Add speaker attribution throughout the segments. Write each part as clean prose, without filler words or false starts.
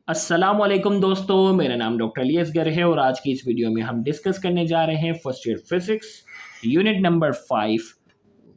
Speaker 1: अस्सलामुअलैकुम दोस्तों, मेरा नाम डॉक्टर अली असगर है और आज की इस वीडियो में हम डिस्कस करने जा रहे हैं first year physics unit number 5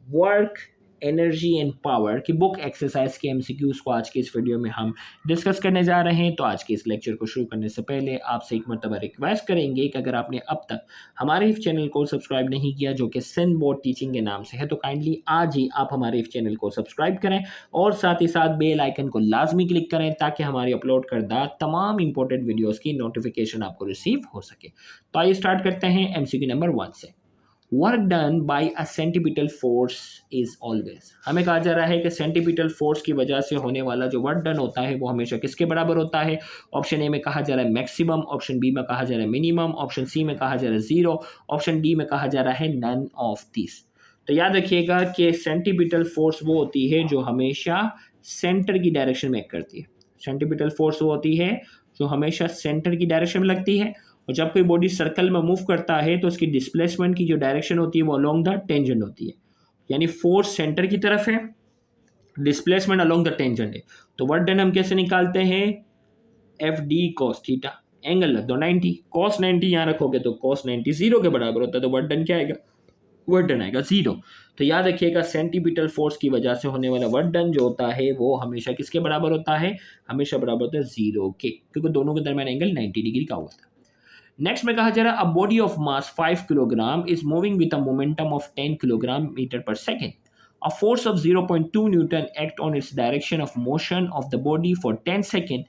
Speaker 1: work energy and power की बुक एक्सरसाइज के एमसीक्यूज को आज की इस वीडियो में हम डिस्कस करने जा रहे हैं। तो आज के इस लेक्चर को शुरू करने से पहले आपसे एक मरतबा रिक्वेस्ट करेंगे कि अगर आपने अब तक हमारे इस चैनल को सब्सक्राइब नहीं किया जो कि सिंध बोर्ड टीचिंग के नाम से है, तो काइंडली आज ही आप हमारे इस चैनल को सब्सक्राइब करें और साथ ही साथ बेल आइकन को लाजमी क्लिक करें ताकि हमारी अपलोड करदा तमाम इंपॉर्टेंट वीडियोस की नोटिफिकेशन आपको रिसीव हो सके। तो आइए स्टार्ट करते हैं एमसीक्यू नंबर 1 से। Work done by a centripetal force is always. हमें कहा जा रहा है कि सेंटीपिटल फोर्स की वजह से होने वाला जो वर्क डन होता है वो हमेशा किसके बराबर होता है। ऑप्शन ए में कहा जा रहा है मैक्सिमम, ऑप्शन बी में कहा जा रहा है मिनिमम, ऑप्शन सी में कहा जा रहा है जीरो, ऑप्शन डी में कहा जा रहा है नन ऑफ दिस। तो याद रखिएगा कि सेंटीपिटल फोर्स वो होती है जो हमेशा सेंटर की डायरेक्शन में एक्ट करती है। सेंटीपिटल फोर्स वो होती है जो हमेशा सेंटर की डायरेक्शन में लगती है और जब कोई बॉडी सर्कल में मूव करता है तो उसकी डिस्प्लेसमेंट की जो डायरेक्शन होती है वो अलोंग द टेंजेंट होती है। यानी फोर्स सेंटर की तरफ है, डिस्प्लेसमेंट अलोंग द टेंजेंट है। तो वर्क डन हम कैसे निकालते हैं, F D cos theta, angle रख दो 90, कॉस 90 यहाँ रखोगे तो कॉस 90 जीरो के बराबर होता है, तो वर्क डन क्या आएगा, वर्क डन आएगा जीरो। तो याद रखिएगा सेंटीपिटल फोर्स की वजह से होने वाला वर्क डन जो होता है वो हमेशा किसके बराबर होता है, हमेशा बराबर होता है जीरो के, क्योंकि दोनों के दरमियान एंगल 90 डिग्री का होता है। नेक्स्ट में कहा जा रहा है a body of mass 5 kilogram is moving with a momentum of 10 kilogram metre per second. A force of 0.2 Newton act on its direction of motion of the body for 10 seconds.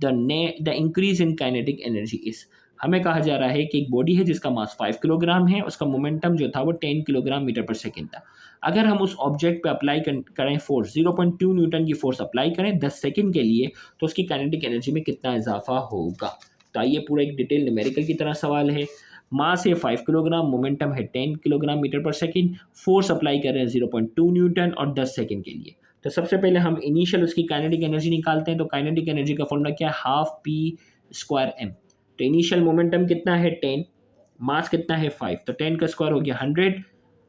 Speaker 1: The increase in kinetic energy is। हमें कहा जा रहा है कि एक body है जिसका मास 5 kilogram है, उसका मोमेंटम जो था वो 10 किलोग्राम मीटर पर सेकेंड था। अगर हम उस ऑब्जेक्ट पे अप्लाई करें फोर्स 0.2 न्यूटन की फोर्स अप्लाई करें 10 सेकेंड के लिए, तो उसकी काइनेटिक एनर्जी में कितना इजाफा होगा। तो आइए पूरा एक डिटेल न्यूमेरिकल की तरह सवाल है। मास है 5 किलोग्राम, मोमेंटम है 10 kilogram metre per second, force apply कर रहे हैं 0.2 न्यूटन और 10 सेकेंड के लिए। तो सबसे पहले हम इनिशियल उसकी काइनेटिक एनर्जी निकालते हैं। तो काइनेटिक एनर्जी का फॉर्मूला क्या है, हाफ पी स्क्वायर एम। तो इनिशियल मोमेंटम कितना है 10, मास कितना है 5, तो 10 का स्क्वायर हो गया 100,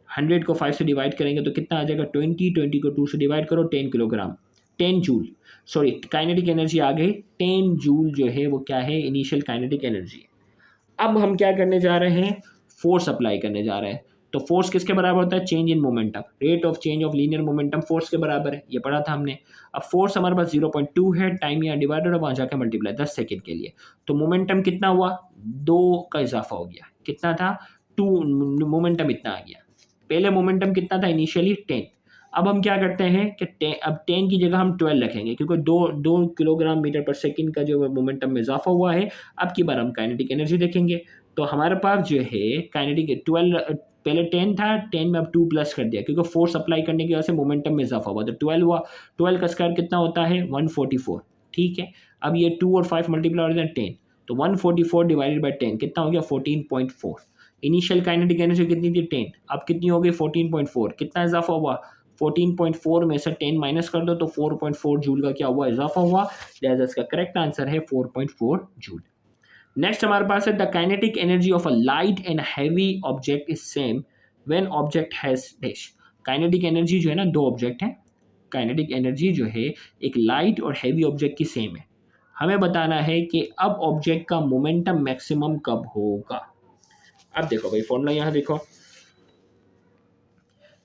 Speaker 1: 100 को 5 से डिवाइड करेंगे तो कितना आ जाएगा 20, 20 को 2 से डिवाइड करो 10 kilogram, 10 joule, sorry kinetic energy आ गई 10 जूल जो है वो क्या है, इनिशियल काइनेटिक एनर्जी। अब हम क्या करने जा रहे हैं, फोर्स अप्लाई करने जा रहे हैं। तो फोर्स किसके बराबर होता है, change in momentum, rate of change of linear momentum force के बराबर है, ये पढ़ा था हमने। अब फोर्स हमारे पास 0.2 है, टाइम यहाँ डिवाइडेड और वहाँ जाकर मल्टीप्लाई 10 सेकेंड के लिए। तो मोमेंटम कितना हुआ, 2 का इजाफा हो गया, कितना था 2, मोमेंटम इतना आ गया। पहले मोमेंटम कितना था इनिशियली 10। अब हम क्या करते हैं कि अब 10 की जगह हम 12 रखेंगे क्योंकि 2 किलोग्राम मीटर पर सेकंड का जो मोमेंटम में इजाफा हुआ है। अब की बार हम काइनेटिक एनर्जी देखेंगे। तो हमारे पास जो है काइनेटिक 12, पहले 10 था, 10 में अब 2 प्लस कर दिया क्योंकि फोर्स अप्लाई करने की वजह से मोमेंटम में इजाफा हुआ, तो 12 हुआ। 12 का स्क्वायर कितना होता है 144, ठीक है। अब ये 2 और 5 मल्टीप्लाई हो जाए 10, तो 144 डिवाइडेड बाई 10 कितना हो गया 14.4। इनिशियल काइनेटिक एनर्जी कितनी थी 10, अब कितनी हो गई 14.4, कितना इजाफा हुआ 14.4 में से 10 माइनस कर दो तो 4.4 जूल का क्या हुआ, इजाफा हुआ। लिहाजा इसका करेक्ट आंसर है 4.4 जूल। नेक्स्ट हमारे पास है the kinetic energy of a light and heavy object is same when object has dash. Kinetic energy जो है ना, दो ऑब्जेक्ट हैं, काइनेटिक एनर्जी जो है एक लाइट और हैवी ऑब्जेक्ट की सेम है। हमें बताना है कि अब ऑब्जेक्ट का मोमेंटम मैक्सिमम कब होगा। अब देखो भाई फॉर्मूला यहाँ देखो,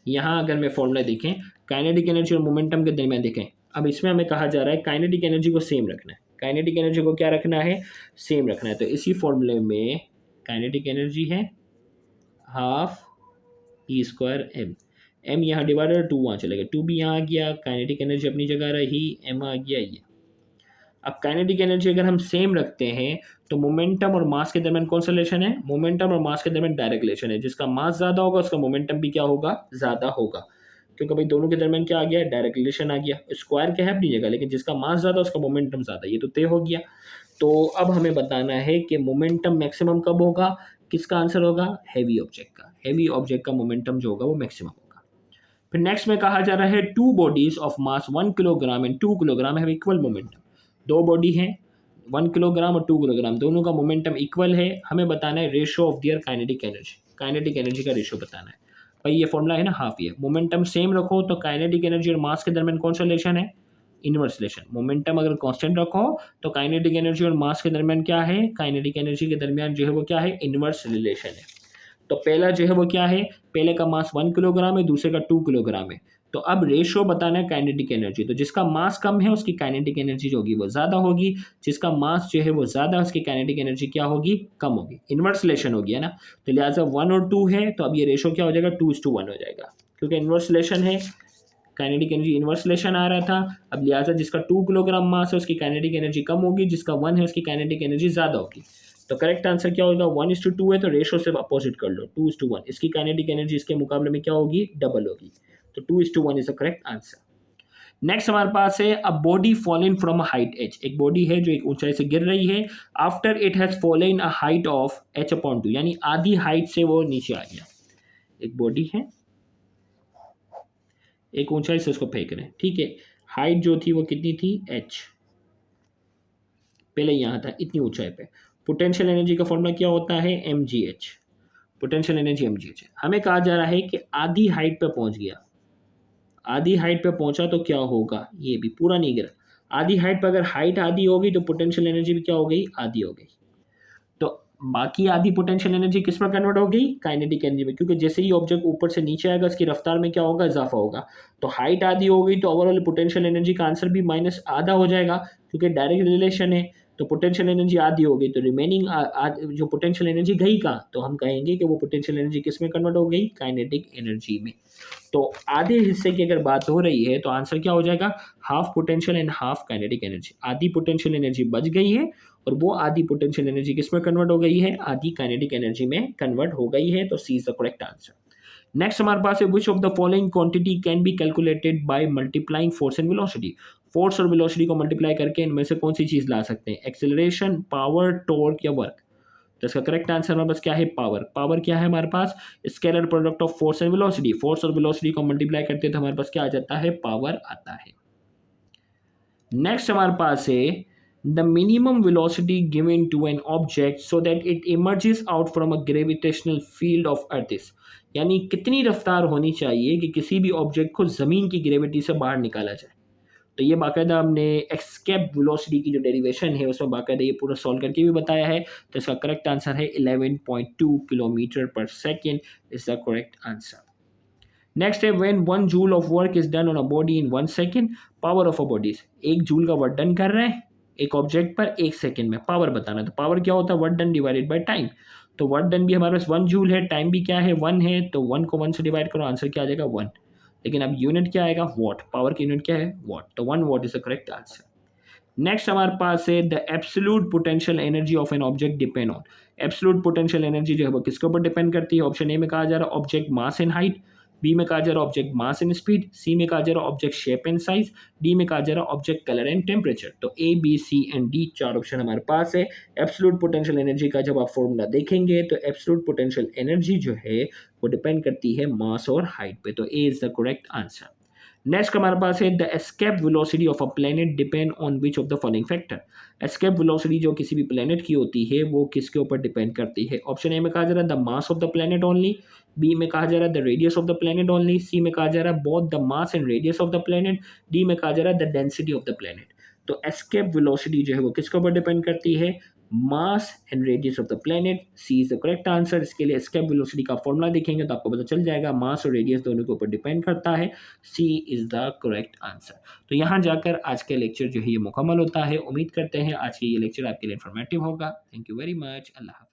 Speaker 1: यहाँ अगर मैं फॉर्मूला देखें काइनेटिक एनर्जी और मोमेंटम के दरमियान देखें, अब इसमें हमें कहा जा रहा है काइनेटिक एनर्जी को सेम रखना है, काइनेटिक एनर्जी को क्या रखना है, सेम रखना है। तो इसी फॉर्मूले में काइनेटिक एनर्जी है half E square M, M यहाँ डिवाइडेड 2 वहाँ चलेगा, 2 भी यहाँ आ गया, काइनेटिक एनर्जी अपनी जगह रही, एम आ गया ये। अब काइनेटिक एनर्जी अगर हम सेम रखते हैं तो मोमेंटम और मास के दरमियान कौन सा रिलेशन है, मोमेंटम और मास के दरमियान डायरेक्ट रिलेशन है। जिसका मास ज़्यादा होगा उसका मोमेंटम भी क्या होगा, ज़्यादा होगा, क्योंकि भाई दोनों के दरमियान क्या आ गया, डायरेक्ट रिलेशन आ गया। स्क्वायर क्या है अपनी जगह, लेकिन जिसका मास ज़्यादा उसका मोमेंटम ज़्यादा, ये तो तय हो गया। तो अब हमें बताना है कि मोमेंटम मैक्सिमम कब होगा, किसका आंसर होगा, हैवी ऑब्जेक्ट का, हैवी ऑब्जेक्ट का मोमेंटम जो होगा वो मैक्सिमम होगा। फिर नेक्स्ट में कहा जा रहा है two bodies of mass 1 kilogram and 2 kilogram have equal momentum. दो बॉडी हैं 1 किलोग्राम और 2 किलोग्राम, दोनों का मोमेंटम इक्वल है। हमें बताना है ratio of their kinetic energy, kinetic energy का रेशो बताना है। भाई ये फॉर्मूला है ना हाफ, ये मोमेंटम सेम रखो तो काइनेटिक एनर्जी और मास के दरमियान कौन सा रिलेशन है, इनवर्स रिलेशन। मोमेंटम अगर कांस्टेंट रखो तो काइनेटिक एनर्जी और मास के दरमियान क्या है, काइनेटिक एनर्जी के दरमियान जो है वो क्या है, इनवर्स रिलेशन है। तो पहला जो है वो क्या है, पहले का मास 1 किलोग्राम है, दूसरे का 2 किलोग्राम है। तो अब रेशो बताना है काइनेटिक एनर्जी, तो जिसका मास कम है उसकी काइनेटिक एनर्जी जो होगी वो ज़्यादा होगी, जिसका मास जो है वो ज़्यादा है उसकी काइनेटिक एनर्जी क्या होगी, कम होगी। इनवर्स रिलेशन हो गया ना, तो लिहाजा 1 और 2 है, तो अब ये रेशो क्या हो जाएगा, 2:1 हो जाएगा, क्योंकि इनवर्स रिलेशन है, काइनेटिक एनर्जी इनवर्स रिलेशन आ रहा था। अब लिहाजा जिसका 2 किलोग्राम मास है उसकी काइनेटिक एनर्जी कम होगी, जिसका 1 है उसकी काइनेटिक एनर्जी ज़्यादा होगी। तो करेक्ट आंसर क्या होगा, 1:2 है, तो रेशो से अपोजिट कर लो, 2:1। इसकी काइनेटिक एनर्जी इसके मुकाबले में क्या होगी, डबल होगी। तो 2:1 is the correct answer. Next हमारे पास है a body fallen from a height h। एक बॉडी है जो एक ऊंचाई से गिर रही है, after it has fallen a height of h/2, यानी आधी हाइट से वो नीचे आ गया। एक बॉडी है, एक ऊंचाई से उसको फेंक रहे हैं, ठीक है, हाइट जो थी वो कितनी थी, h, पहले यहाँ था इतनी ऊंचाई पे। पोटेंशियल एनर्जी का फॉर्मूला क्या होता है, mgh, पोटेंशियल एनर्जी mgh है। हमें कहा जा रहा है कि आधी हाइट पे पहुंच गया, आधी हाइट पे पहुंचा तो क्या होगा, ये भी पूरा नहीं गिरा, आधी हाइट पे अगर हाइट आधी हो गई तो पोटेंशियल एनर्जी भी क्या हो गई, आधी हो गई। तो बाकी आधी पोटेंशियल एनर्जी किस में कन्वर्ट हो गई, काइनेटिक एनर्जी में, क्योंकि जैसे ही ऑब्जेक्ट ऊपर से नीचे आएगा उसकी रफ्तार में क्या होगा, इजाफा होगा। तो हाइट आधी हो गई तो ओवरऑल पोटेंशियल एनर्जी का आंसर भी माइनस आधा हो जाएगा, क्योंकि डायरेक्ट रिलेशन है। तो पोटेंशियल एनर्जी आधी हो गई तो रिमेनिंग जो पोटेंशियल एनर्जी गई कहाँ, तो हम कहेंगे कि वो पोटेंशियल एनर्जी किस में कन्वर्ट हो गई, काइनेटिक एनर्जी में। तो आधे हिस्से की अगर बात हो रही है तो आंसर क्या हो जाएगा, half potential and half kinetic energy. आधी पोटेंशियल एनर्जी बच गई है और वो आधी पोटेंशियल एनर्जी किस में कन्वर्ट हो गई है, आधी काइनेटिक एनर्जी में कन्वर्ट हो गई है। तो C is the correct answer. Next हमारे पास है which of the following quantity can be calculated by multiplying force and velocity. Force और वेलोसिटी को मल्टीप्लाई करके इनमें से कौन सी चीज ला सकते हैं, एक्सेलरेशन, पावर, टॉर्क या वर्क। तो इसका करेक्ट आंसर हमारे पास क्या है, पावर। पावर क्या है हमारे पास, scalar product of force and velocity. Force और वेलोसिटी को मल्टीप्लाई करते हैं तो हमारे पास क्या आ जाता है, पावर आता है। नेक्स्ट हमारे पास है the minimum velocity given to an object so that it emerges out from a gravitational field of Earth is, यानी कितनी रफ्तार होनी चाहिए कि किसी भी ऑब्जेक्ट को जमीन की ग्रेविटी से बाहर निकाला जाए। तो ये बाकायदा हमने एस्केप वेलोसिटी की जो डेरिवेशन है उसमें बाकायदा ये पूरा सॉल्व करके भी बताया है। तो इसका करेक्ट आंसर है 11.2 किलोमीटर पर second is the correct answer. Next है when 1 joule of work is done on a body in 1 second, power of a body. 1 joule का वर्क डन कर रहे हैं एक ऑब्जेक्ट पर 1 सेकेंड में, पावर बताना है। तो पावर क्या होता है, work done divided by time. तो वर्क डन भी हमारे पास 1 जूल है, टाइम भी क्या है 1 है, तो 1 को 1 से डिवाइड करो, आंसर क्या आ जाएगा 1। लेकिन अब यूनिट क्या आएगा, वॉट, पावर की यूनिट क्या है, वॉट। तो 1 what is the correct answer. Next हमारे पास है the absolute potential energy of an object depend on. Absolute potential energy जो है वो किसके ऊपर डिपेंड करती है, ऑप्शन ए में कहा जा रहा है object mass and height, B में कहा जा रहा है object mass and speed, C में कहा जा रहा है object shape and size, D में कहा जा रहा है ऑब्जेक्ट कलर एंड टेम्परेचर। तो A B C and D 4 option हमारे पास है। एब्सोल्यूट पोटेंशियल एनर्जी का जब आप फॉर्मूला देखेंगे तो एब्सोल्यूट पोटेंशियल एनर्जी जो है वो डिपेंड करती है मास और हाइट पे। तो A is the correct answer. Next हमारे पास है the escape velocity of a planet depend on which of the following factor. Escape velocity जो किसी भी प्लेनेट की होती है वो किसके ऊपर डिपेंड करती है, ऑप्शन ए में कहा जा रहा है the mass of the planet only, B में कहा जा रहा है the radius of the planet only, C में कहा जा रहा है both the mass and radius of the planet, D में कहा जा रहा है the density of the planet. तो एस्केप वेलोसिटी जो है वो किसके ऊपर डिपेंड करती है, mass and radius of the planet. C is the correct answer. इसके लिए एस्केप वेलोसिटी का फॉर्मूला देखेंगे तो आपको पता चल जाएगा, मास और रेडियस दोनों के ऊपर डिपेंड करता है। सी इज द करेक्ट आंसर। तो यहाँ जाकर आज का लेक्चर जो है ये मुकम्मल होता है। उम्मीद करते हैं आज के ये लेक्चर आपके लिए इन्फॉर्मेटिव होगा। Thank you very much. अल्लाह हाफ़िज़।